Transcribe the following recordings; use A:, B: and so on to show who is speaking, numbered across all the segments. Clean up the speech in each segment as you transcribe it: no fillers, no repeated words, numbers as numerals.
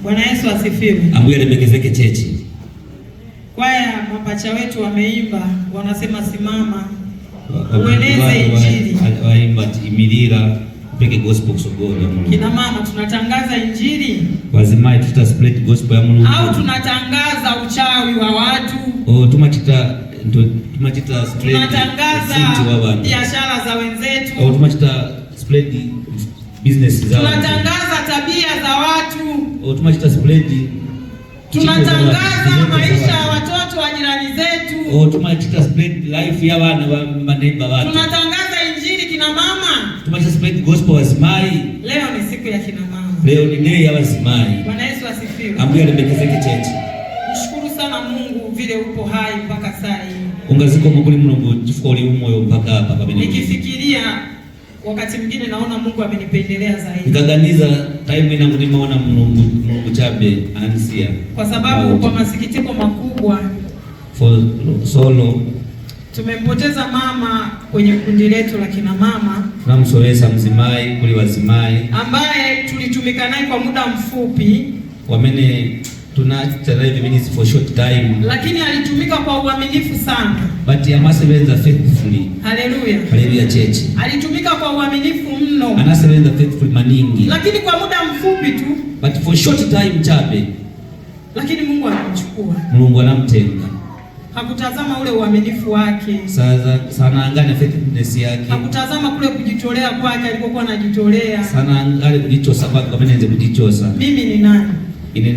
A: Bwana Yesu asifiwe.
B: Ambuye lemekezeke chechi.
A: Kwaya mapacha wetu wameimba, wanasema simama ueneze injili.
B: Waimba imirira peke gospel kusogora Mungu.
A: Kina mama tunatangaza injili.
B: Wazimai tuta spread gospel ya Mungu.
A: Au tunatangaza uchawi wa watu.
B: Tumachita spread.
A: Tunatangaza biashara za wenzetu.
B: Tumachita spread business za watu.
A: Tunatangaza tabia za watu.
B: Tumachita spread.
A: Tunatangaza maisha ya watoto wa jirani zetu.
B: Tumachita spread life ya wana wa maneiba watu.
A: Tunatangaza injili kina mama.
B: Tumachita spread gospel wazimai.
A: Leo ni siku ya kina mama.
B: Leo ni day ya wazimai.
A: Bwana Yesu asifiwe.
B: Ambuye lemekezeke chechi.
A: Nishukuru sana Mungu vile upo hai mpaka saa hii.
B: Ungaziko mukuli Mungu jifoli umoyo mpaka hapa pamene.
A: Nikifikiria wakati mwingine naona Mungu amenipendelea zaidi.
B: Nikaganiza time ina nimeona Mungu chabe ansia.
A: Kwa sababu kwa masikitiko makubwa
B: for solo
A: tumempoteza mama kwenye kundi letu la kina mama.
B: Tunamsowesa mzimai kuli wazimai
A: ambaye tulitumika naye kwa muda mfupi.
B: Wamene tunaacha live ministry for short time.
A: Lakini alitumika kwa uaminifu sana.
B: But amasebenza faithfully.
A: Haleluya.
B: Haleluya church.
A: Alitumika kwa uaminifu mno.
B: Anasebenza faithfully maningi.
A: Lakini kwa muda mfupi tu.
B: But for short time chabe.
A: Lakini Mungu alimchukua.
B: Mungu anamtenga.
A: Hakutazama ule uaminifu wake.
B: Sana angane faithfulness yake.
A: Hakutazama kule kujitolea kwake alipokuwa anajitolea.
B: Sana angale kujichosa kwake kama nende kujichosa.
A: Mimi ni nani?
B: Ine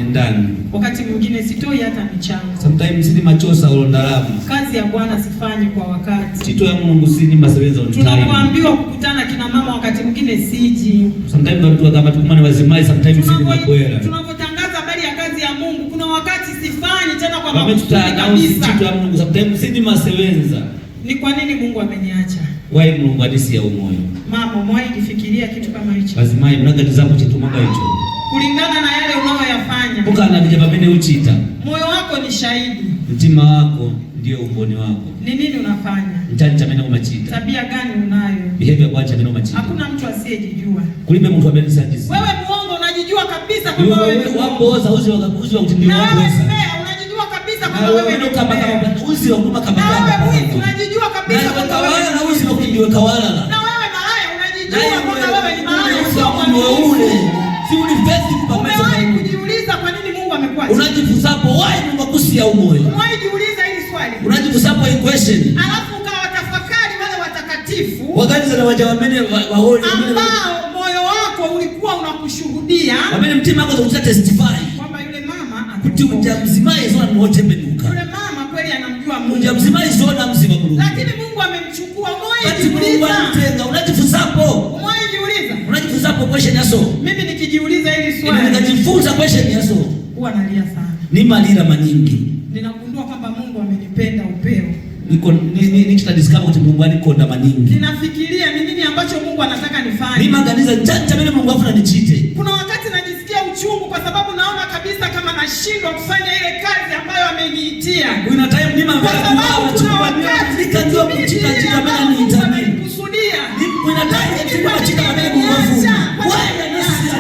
B: ndani.
A: Wakati mwingine sitoi hata michango.
B: Sometimes sini machosa ulondalamu.
A: Kazi ya Bwana sifanyi kwa wakati.
B: Chito ya Mungu sini masebenza on time.
A: Tunapoambiwa kukutana kina mama wakati mwingine siji.
B: Sometimes watu kama tukumane wazimai, sometimes sini makwera.
A: Tunapotangaza habari ya kazi ya Mungu kuna wakati sifanyi tena kwa
B: makusudi kabisa. Chito ya Mungu sometimes sini masebenza.
A: Ni kwa nini Mungu ameniacha?
B: Why Mungu adisi ya umoyo?
A: Mama, umewahi kufikiria kitu kama hicho?
B: Wazimai mnagati zako chitumaka hicho.
A: Kulingana na yale unayoyafanya.
B: Ukana dijaba mene uchita.
A: Moyo wako ni shahidi.
B: Mtima wako ndio umboni wako.
A: Ni nini unafanya?
B: Mtani chamene umachita.
A: Tabia gani unayo?
B: Behavior kwa chamene umachita.
A: Hakuna mtu asiyejijua.
B: Kulipe mtu ambaye sajisi.
A: Wewe muongo unajijua kabisa kwamba wewe
B: wapoza uzi wa kutindiwa wapoza.
A: Unajijua kabisa kwamba wewe ni
B: kama uzi wa kuma kama
A: wewe unajijua kabisa kwamba wewe
B: na uzi wa kutindiwa kawala.
A: Na wewe malaya unajijua kwamba wewe ni malaya sio
B: ule. Si ulifesi kupameza.
A: Umewahi kujiuliza kwa nini Mungu amekuacha?
B: Unajifusapo why Mungu akusia umoyo?
A: Umewahi kujiuliza hili swali?
B: Unajifusapo hii question.
A: Alafu ukawatafakari wale watakatifu.
B: Wakati za wajawamene waone
A: ambao moyo wako ulikuwa unakushuhudia.
B: Wamene mtima wako uta testify.
A: Kwamba yule mama
B: kuti ujamzimaye zona mwote menuka.
A: Yule mama kweli anamjua Mungu.
B: Ujamzimaye zona mzima Mungu.
A: Lakini Mungu amemchukua moyo.
B: Mungu anamtenga. Unajifusapo.
A: Umewahi kujiuliza?
B: Unajifusapo question yaso.
A: Mimi nikijiuliza hili swali.
B: Nikajifunza question yaso.
A: Huwa nalia sana.
B: Ni malira manyingi.
A: Ninagundua kwamba Mungu amenipenda upeo.
B: Ni tutadiscover kuti Mungu alikonda maningi.
A: Ninafikiria ni nini ambacho Mungu anataka nifanye.
B: Ni maganiza janja mimi Mungu afuna nichite.
A: Kuna wakati najisikia uchungu kwa sababu naona kabisa kama nashindwa kufanya ile kazi ambayo ameniitia.
B: Kuna time ni mambo ya
A: nikajua kuchita mimi kusudia.
B: Kuna time ni kuchita mimi Mungu afuna. Wewe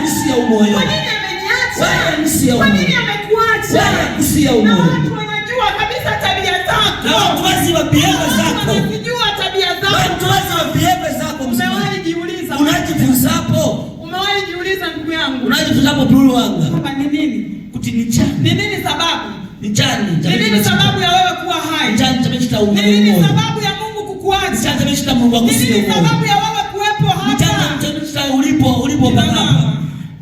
B: nisi ya umoyo.
A: Kwa nini ameniacha?
B: Wewe nisi ya umoyo.
A: Kwa nini amekuacha?
B: Wewe nisi ya umoyo.
A: Watu wanajua kabisa tabia zako.
B: Na watu wazi wa behavior zako.
A: Wanajua tabia zako.
B: Watu wazi wa behavior zako.
A: Umewahi jiuliza?
B: Unajifunzapo.
A: Umewahi jiuliza ndugu yangu?
B: Unajifunzapo blue wanga.
A: Kwamba ni nini?
B: Kuti ni chani.
A: Ni nini sababu?
B: Ni chani.
A: Ni nini sababu ya wewe kuwa hai?
B: Chani tumechita umoyo.
A: Ni nini sababu ya Mungu kukuacha?
B: Chani tumechita Mungu akusie umoyo.
A: Ni nini sababu ya wewe kuwepo hapa?
B: Chani tumechita ulipo hapa.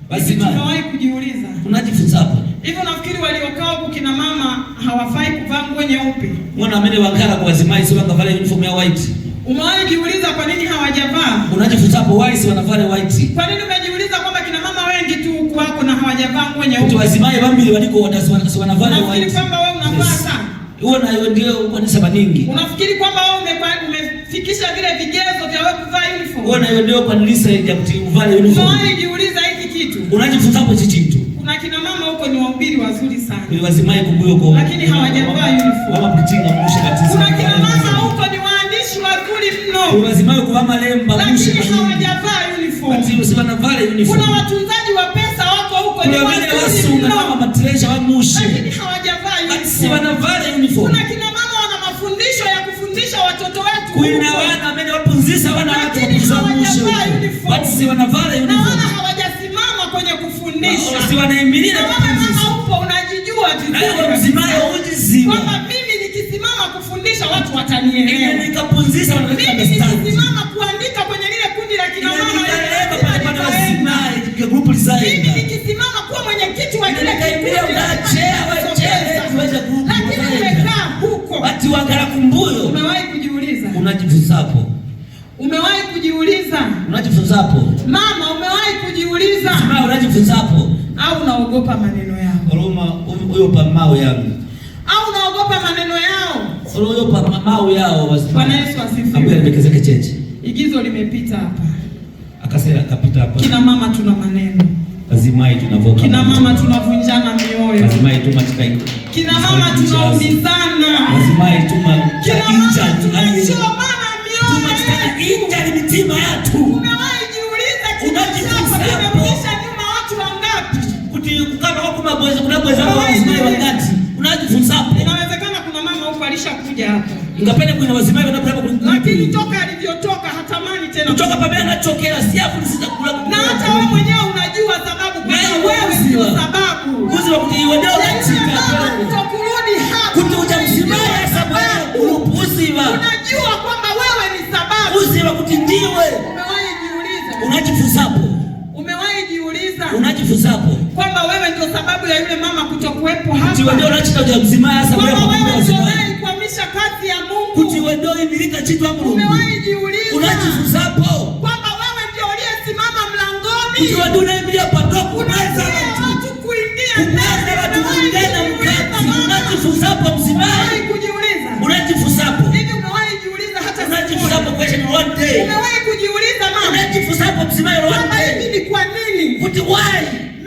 B: Basi
A: tunawahi kujiuliza.
B: Unajifunzapo.
A: Hivyo nafikiri waliokaa huko kina mama hawafai kuvaa nguo nyeupe.
B: Mwana amene wakala kwa wazimai sio wanavaa uniform ya white.
A: Umewahi jiuliza kwa nini hawajavaa?
B: Unajifunzapo why si wanavaa white?
A: Kwa nini umejiuliza kwamba kina mama wengi tu huko wako na hawajavaa nguo nyeupe?
B: Watu wazimai bambili waliko wanavaa white.
A: Unafikiri kwamba wewe unavaa sana?
B: Wewe na wewe ndio uko ni saba nyingi.
A: Unafikiri kwamba wewe umefikisha vile vigezo vya wewe kuvaa uniform?
B: Wewe na wewe ndio kwa nilisa ya kuvaa uniform.
A: Umewahi jiuliza hiki kitu?
B: Unajifunzapo hichi kitu.
A: Kuna kina mama huko ni wahubiri wazuri sana.
B: Ni wazimai kumbuyo kwa.
A: Lakini hawajavaa uniform.
B: Wama kutinga mwisho kabisa.
A: Kuna kina mama huko ni waandishi wazuri mno.
B: Ni wazimai kuvaa malemba
A: mwisho. Lakini hawajavaa uniform.
B: Ati usiwana vale uniform.
A: Kuna watunzaji wa pesa wako huko ni wazuri lakini hawajavaa uniform. Kuna kina mama wana mafundisho ya kufundisha watoto wetu.
B: Kuna wana amene wapunzisa wana watu wapunzamusha. Watu si wanavala uniform.
A: Na wana hawajasimama kwenye kufundisha.
B: Si wanaimilina kufundisha.
A: Mama upo unajijua vizuri.
B: Na mzimayo ujiziwa.
A: Kwamba mimi nikisimama kufundisha watu watanielewa.
B: Mimi nikapunzisa wanaweka mstari.
A: Mimi nikisimama kuandika kwenye lile kundi la kina mama. Mimi nikisimama kuwa mwenyekiti wa kile kikundi. Lakini umekaa huko.
B: Ati wangara kumbuyo.
A: Umewahi kujiuliza?
B: Unajifunzapo.
A: Umewahi kujiuliza?
B: Unajifunzapo.
A: Mama, umewahi kujiuliza?
B: Sema unajifunzapo.
A: Au unaogopa maneno yao?
B: Roma huyo pa mao yangu.
A: Au unaogopa maneno yao?
B: Huyo pa mao yao.
A: Bwana Yesu asifiwe.
B: Ambaye amekezeke cheche.
A: Igizo limepita hapa.
B: Akasema akapita hapa.
A: Kina mama tuna maneno.
B: Lazima tunavoka.
A: Kina mama tunavunjana mioyo.
B: Lazima tumatika.
A: Kina mama tunaumizana.
B: Lazima
A: inja tunachomana mioyo.
B: Inja ni mitima yetu.
A: Umewahi jiuliza kinachomaanisha nyuma watu wangapi?
B: Kama huko mabweza kuna bweza wazima wakati. Unajifunza hapo.
A: Inawezekana kuna mama huko alishakuja hapa.
B: Ingapenda kuna wazima wanapenda
A: lakini toka alivyotoka hatamani tena.
B: Kutoka pabaya anachokea si hapo sitakula.
A: Na hata wewe mwenyewe unajua sababu kwa wewe ndio sababu.
B: Uzi wa kutiiwendea katika
A: kutokurudi hapa.
B: Kutojamsimaya sababu upuziwa.
A: Unajua kwamba wewe ni sababu.
B: Uzi wa kutindiwe.
A: Umewahi jiuliza?
B: Unajifunzapo.
A: Umewahi jiuliza?
B: Unajifunzapo.
A: Kwamba wewe ndio sababu ya yule mama kutokuwepo hapa.
B: Kutiwendea unachojamsimaya sababu.
A: Wewe ndio unayekuamisha kazi ya Mungu.
B: Kutiwendea imilika kitu hapo.
A: Umewahi jiuliza?
B: Unajifunzapo.
A: Kwamba wewe ndio uliyesimama mlangoni.
B: Kutiwendea unaimilia patoko.
A: Unaweza watu kuingia.
B: Unaweza watu kuingia na mkati. Unajifunzapo msimaya.
A: Umewahi kujiuliza?
B: Unajifunzapo.
A: Hivi umewahi jiuliza hata
B: unajifunzapo question one day.
A: Umewahi kujiuliza mama?
B: Unajifunzapo msimaya one day.
A: Hivi ni kwa nini?
B: Kuti why?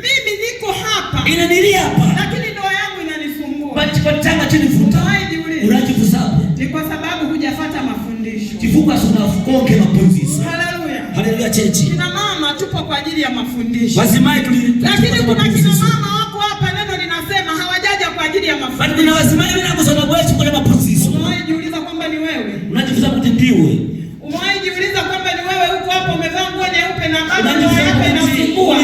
A: Mimi niko hapa.
B: Inanilia hapa.
A: Lakini ndoa yangu inanisumbua.
B: Kwa tanga chini futa.
A: Umewahi jiuliza?
B: Unajifunzapo.
A: Ni kwa sababu hujafuata mafundisho.
B: Kifuka sana fukonge mapunzisa.
A: Haleluya.
B: Haleluya chechi.
A: Kina mama tupo kwa ajili ya mafundisho.
B: Wazimai
A: lakini kuna kina mama wako hapa neno linasema hawajaja kwa ajili ya mafundisho.
B: Bali kuna wazimai bila kusoma bwetu kwa mapunziso.
A: Umewahi jiuliza kwamba ni wewe?
B: Unajifunza kutindiwe.
A: Umewahi jiuliza kwamba ni wewe uko hapo umevaa nguo nyeupe na bado ndoa yako inasumbua.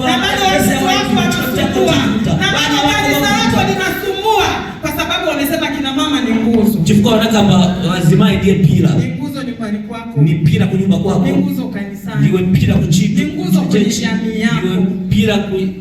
A: Na bado watoto wako wanasumbua. Na bado kanisa lako linasumbua kwa sababu wamesema kina mama ni nguzo.
B: Chifuka wanakamba wazimai ndiye pila.
A: Ni nguzo nyumbani kwako.
B: Ni pila kwa nyumba kwako.
A: Ni nguzo kanisani.
B: Ndiwe pila kuchitu.
A: Ni nguzo kwenye jamii yako.
B: Ndiwe pila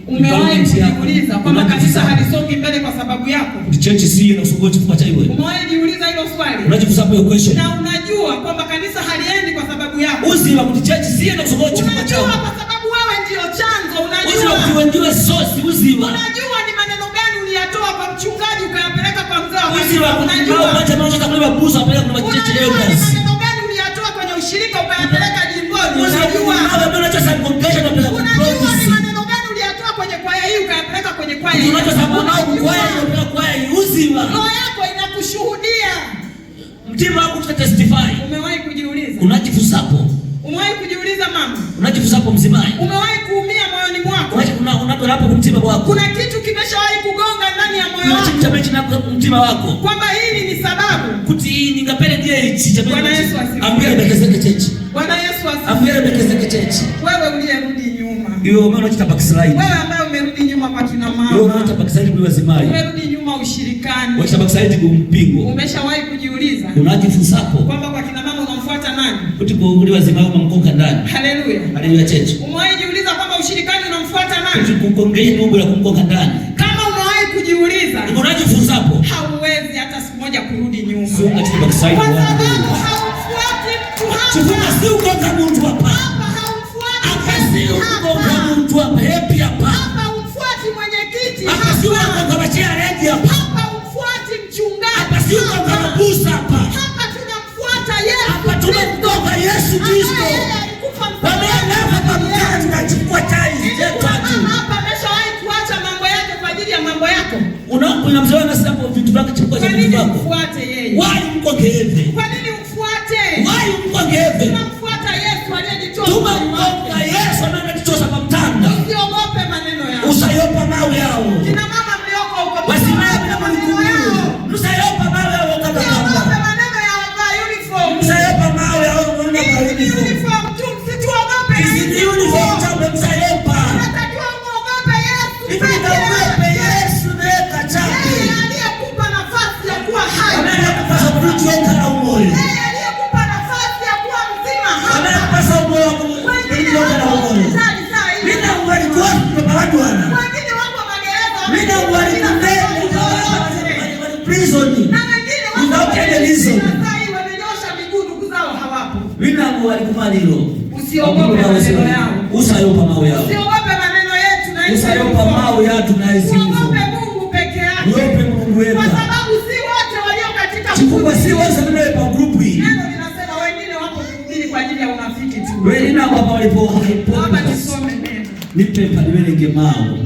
A: umewahi kujiuliza kwamba kanisa halisongi mbele kwa sababu yako?
B: Church si na usungo chifuka cha iwe.
A: Umewahi jiuliza hilo swali?
B: Unajifunza hapo question.
A: Na unajua kwamba kanisa haliendi kwa sababu yako.
B: Uzi wa church si na usungo chifuka cha.
A: Unajua kwa sababu wewe ndio chanzo, unajua.
B: Uzi wa kuwenjua sosi uzi wa.
A: Unajua ni maneno gani uliyatoa kwa mchungaji ukayapeleka kwa mzee wa
B: uzi wa unajua wacha maisha kama ile busa pale kuna church leo basi.
A: Maneno gani uliyatoa kwenye ushirika ukayapeleka jimboni?
B: Unajua hapo ndio cha congregation na pela.
A: Unajua ni maneno gani uliyatoa kwenye kwaya hii ukayapeleka kwenye kwaya hii?
B: Unajua sababu na kwaya uzi wa.
A: Roho yako inakushuhudia.
B: Mtima wako utastify.
A: Umewahi kujiuliza?
B: Unajifunzapo.
A: Umewahi kujiuliza mama?
B: Unajifunzapo mzimai.
A: Umewahi kuumia moyoni mwako?
B: Unapola hapo kumtima wako.
A: Kuna kitu kimeshawahi kugonga ndani ya moyo wako.
B: Unachitameti na mtima wako.
A: Kwamba hili ni sababu.
B: Kuti ningapenda ndiye hichi cha
A: Bwana Yesu asifiwe.
B: Ambia bekezeke chechi.
A: Bwana Yesu asifiwe.
B: Ambia bekezeke chechi.
A: Wewe uliyerudi nyuma.
B: Hiyo wewe unachita backslide.
A: Wewe ambaye umerudi nyuma kwa kina mama.
B: Wewe unachita backslide kwa wazimai.
A: Umerudi nyuma ushirikani.
B: Unachita backslide kwa mpingo.
A: Umeshawahi kujiuliza?
B: Unajifunzapo.
A: Kwamba kwa kina mama unamfuata nani?
B: Kuti kwa uli wazimai unamkonga ndani.
A: Haleluya.
B: Haleluya chechi.
A: Umewahi kujiuliza kwamba ushirikani unamfuata nani?
B: Kuti kukongea Mungu na kumkonga ndani.
A: Kama umewahi kujiuliza,
B: unajifunzapo.
A: Hauwezi hata siku moja kurudi nyuma.
B: Funga katika backside
A: kwa sababu haumfuati mtu hapa.
B: Chukua si ukonga mtu hapa.
A: Hapa haumfuati.
B: Hapa si ukonga mtu hapa. Happy hapa.
A: Hapa umfuati mwenyekiti.
B: Hapa si ukonga bachia ready hapa.
A: Hapa umfuati mchungaji.
B: Hapa si ukonga mabusa hapa.
A: Hapa tunamfuata Yesu.
B: Hapa tunamkonga Yesu Kristo.
A: Hapa ameshawahi kuacha mambo yake kwa ajili ya mambo yako.
B: Unamzoea na sababu vitu vyake chukua cha vitu vyako.
A: Ufuate yeye.
B: Why mkongeze?
A: Kwa nini umfuate?
B: Why mkongeze?
A: Tunamfuata Yesu aliyejitoa.
B: Tunamkonga Yesu anayejitoa sababu mtanda.
A: Usiogope maneno yao.
B: mawe yao.
A: Kina mama mlioko huko
B: wasimame na maneno yao. Msayopa mawe yao kama kama.
A: Maneno ya uniform.
B: Msayopa mawe yao kama
A: uniform. Msituogope.
B: Hizi uniform chape msayopa.
A: Tunatakiwa muogope Yesu.
B: Muogope Yesu neka chape.
A: Yeye aliyekupa nafasi ya kuwa hai.
B: Anayekupa kutoka na umoyo.
A: Yeye aliyekupa nafasi ya kuwa mzima hapa.
B: Anayekupa umoyo kutoka na umoyo. Mina uwaliku kwa watu wana.
A: Wengine wako magereza.
B: Mina uwaliku prison.
A: Na wengine wako
B: prison.
A: Wamenyosha miguu, ndugu zao hawapo.
B: Mina uwaliku hilo.
A: Usiogope maneno yao.
B: Usayopa mawe yao.
A: Usiogope maneno yetu na hizo.
B: Usayopa mawe yao na hizo.
A: Usiogope Mungu peke yake.
B: Usiogope Mungu wetu.
A: Kwa sababu si wote walio katika
B: chukua si wote ndio kwa group hii.
A: Neno linasema wengine wapo kuhubiri kwa ajili ya unafiki tu.
B: Wewe ina baba walipo.
A: Baba tusome neno.
B: Nipe padibele ngemao.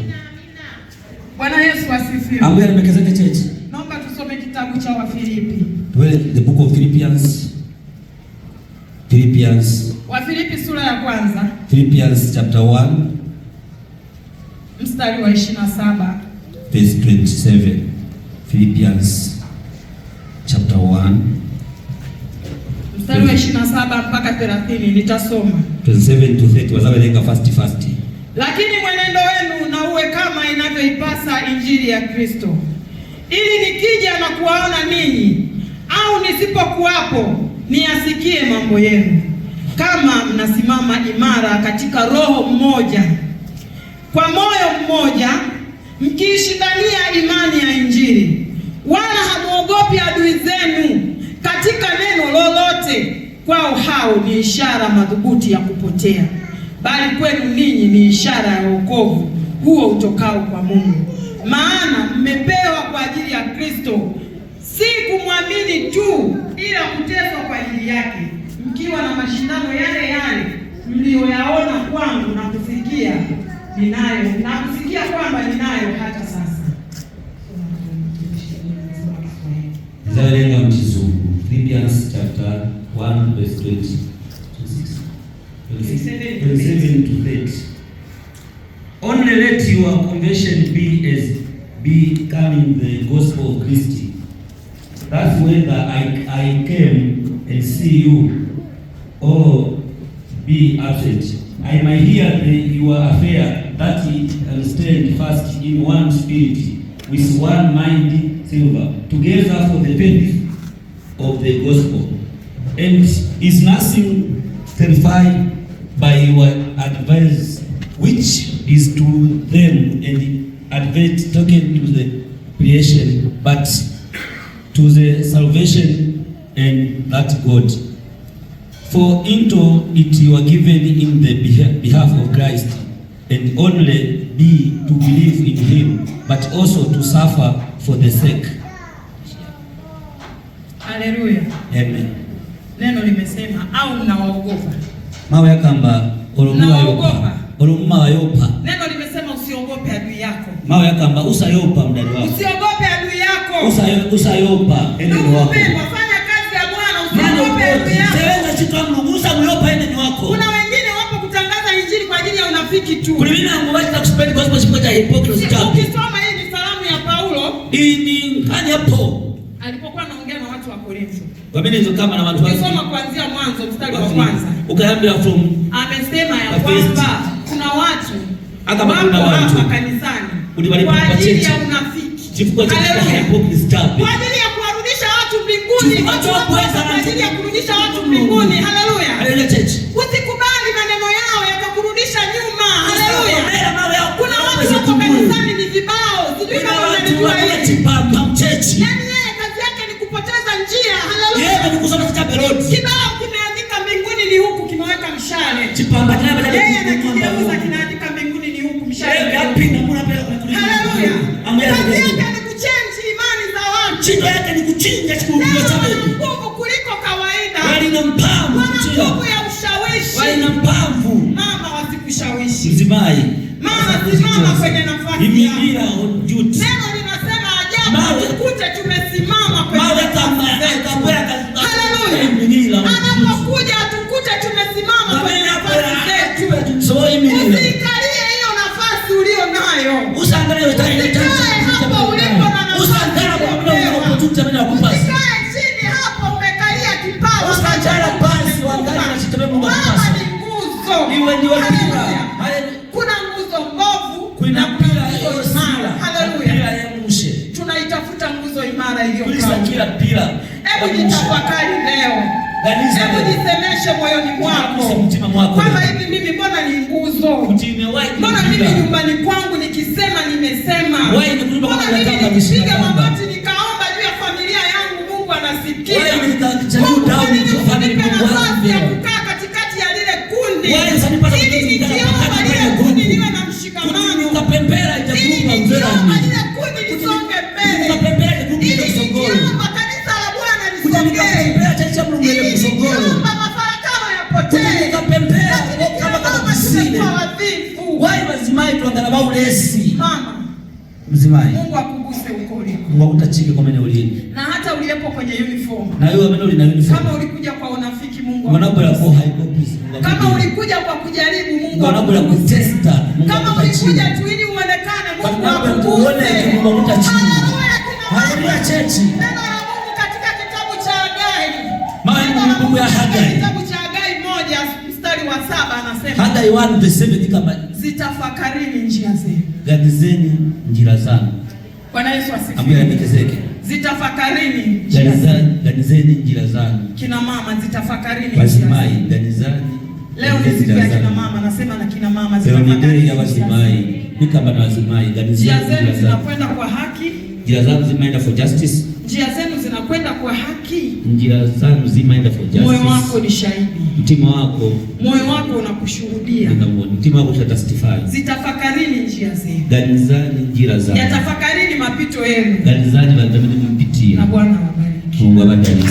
A: Bwana Yesu asifiwe.
B: Ambaye amekezeka church.
A: Naomba tusome kitabu cha Wafilipi.
B: Well, the book of Philippians.
A: Wafilipi sura ya kwanza.
B: Philippians chapter 1
A: mstari wa 27.
B: Verse 27. Philippians chapter 1
A: mstari wa 27 mpaka 30 nitasoma.
B: 27 to 30 wazawelenga fast.
A: Lakini mwenendo wenu na uwe kama inavyoipasa injili ya Kristo, ili nikija na kuwaona ninyi au nisipokuwapo niasikie mambo yenu, kama mnasimama imara katika roho mmoja, kwa moyo mmoja, mkiishindania imani ya injili, wala hamuogopi adui zenu katika neno lolote. Kwao hao ni ishara madhubuti ya kupotea, bali kwenu ninyi ni ishara ya wokovu huo utokao kwa Mungu. Maana mmepewa kwa ajili ya Kristo, si kumwamini tu, ila kuteswa kwa ajili yake, mkiwa na mashindano yale mlioyaona kwangu na kusikia kwamba ninayo hata sasa.
B: Zalenga mtizungu. Philippians chapter 1 verse 27 to 30. Only let your conversion be becoming the gospel of Christ. That whether I came and see you or be absent, I might hear your affair, that ye stand fast in one spirit, with one mind, silver, together for the faith of the gospel, and is nothing terrified by your advice, which is to them an advert token to the creation, but to the salvation and that God. For into it you are given in the behalf of Christ, and only be to believe in him, but also to suffer for the sake.
A: Haleluya.
B: Amen.
A: Neno limesema au mnawaogopa.
B: Mawe yakamba olumma wayopa.
A: Neno limesema usiogope adui yako.
B: Mawe yakamba usayopa mdali wako.
A: Usiogope adui yako.
B: Usayopa eneo wako.
A: Fanya kazi ya Bwana, usiogope adui yako.
B: Sasa chitamlugusa myopa eneo wako.
A: Kuna wengine wapo kutangaza injili kwa ajili ya unafiki tu.
B: Kulingana na watu kuspread gospel sipata hypocrisy tu.
A: Ukisoma hii ni salamu ya Paulo.
B: Ini kani hapo.
A: Alipokuwa anaongea na watu wa Korintho.
B: Wamenezo kama na watu wake.
A: Ukisoma kuanzia mwanzo mstari wa kwanza.
B: Ukaambia from
A: amesema ya kwamba kuna watu
B: hapa
A: kanisani kwa ajili ya unafiki. Kwa ajili ya kuwarudisha watu mbinguni. Kwa ajili ya kurudisha watu mbinguni. Haleluya. Usikubali maneno yao yakakurudisha nyuma. Haleluya. Kuna watu wako kanisani ni vibao. Sijui kama unajua hili. Yaani yeye kazi yake ni kupoteza njia. Haleluya. Kibao kimeandika mbinguni ni huku, kimeweka mshale. Yeye anakigeuza kinaandika mbinguni ni huku, mshale. Haleluya. Kazi yake ni kuchange imani za watu.
B: Chindo yake ni kuchinja
A: nguvu kuliko kawaida.
B: Walina mpamvu.
A: Nguvu ya ushawishi.
B: Walina mpamvu.
A: Mama wasikushawishi.
B: Mzimai.
A: Mama simama kwenye nafasi yako. Neno linasema ajabu tukute tumesimama kwenye nafasi zetu. Haleluya. Anapokuja tukute tumesimama kwenye nafasi zetu. Usikalie hiyo nafasi ulio nayo.
B: kila mpira.
A: Hebu jitafakari leo. Hebu jisemeshe moyoni mwako kwamba hivi mimi mbona ni nguzo? Mbona mimi nyumbani kwangu nikisema nimesema? Mbona mimi nikipiga magoti nikaomba juu ya familia yangu Mungu anasikia? Mungu nipe nafasi ya kukaa katikati ya lile kundi ili nikiomba lile kundi niwe na mshikamano, ili nikiomba lile kundi lisonge mbele, ili nikiomba kanisa la Bwana lisonge, nikiomba mafarakano yapotee, kama tumekuwa wadhifu.
B: Wazimai tuangalau lesi.
A: Mama
B: Mzimai,
A: Mungu akuguse uko uliko.
B: Mungu utachike kwa maana ulini.
A: Na hata uliyepo kwenye uniform.
B: Na wewe maana ulina uniform.
A: Kama ulikuja kwa unafiki Mungu.
B: Mwanangu yako haiko peace.
A: Kama ulikuja kwa kujaribu Mungu.
B: Mwanangu ya kutesta.
A: Kama ulikuja tu ili uonekane Mungu akuguse.
B: Mungu utachike. Haleluya chechi.
A: Neno la Mungu katika kitabu cha Hagai.
B: Maana Mungu ya Hagai.
A: Kitabu cha Hagai 1:7 anasema.
B: Hagai 1:7 kama
A: zitafakarini njia zenu.
B: Gadizeni njia zangu.
A: Bwana Yesu asifiwe.
B: Ambia nikezeke.
A: Zitafakarini njia zenu.
B: Gadizeni njia zangu.
A: Kina mama zitafakarini njia
B: Wazimai gadizani.
A: Leo ni siku ya kina mama, nasema na kina mama
B: zitafakarini ya wazimai. Ni kama na wazimai gadizeni
A: njia zenu zinakwenda kwa haki.
B: Njia zangu zimeenda for justice.
A: Njia zenu zinakwenda kwa haki.
B: Njia zangu zimeenda for justice.
A: Moyo wako ni shahidi.
B: Mtima wako.
A: Moyo wako unakushuhudia.
B: Mtima wako utastify.
A: Zitafakarini njia zenu.
B: Gadizani njia zangu.
A: Yatafakarini mapito yenu.
B: Gadizani wanadamu mpitie.
A: Na Bwana awabariki.
B: Mungu awabariki.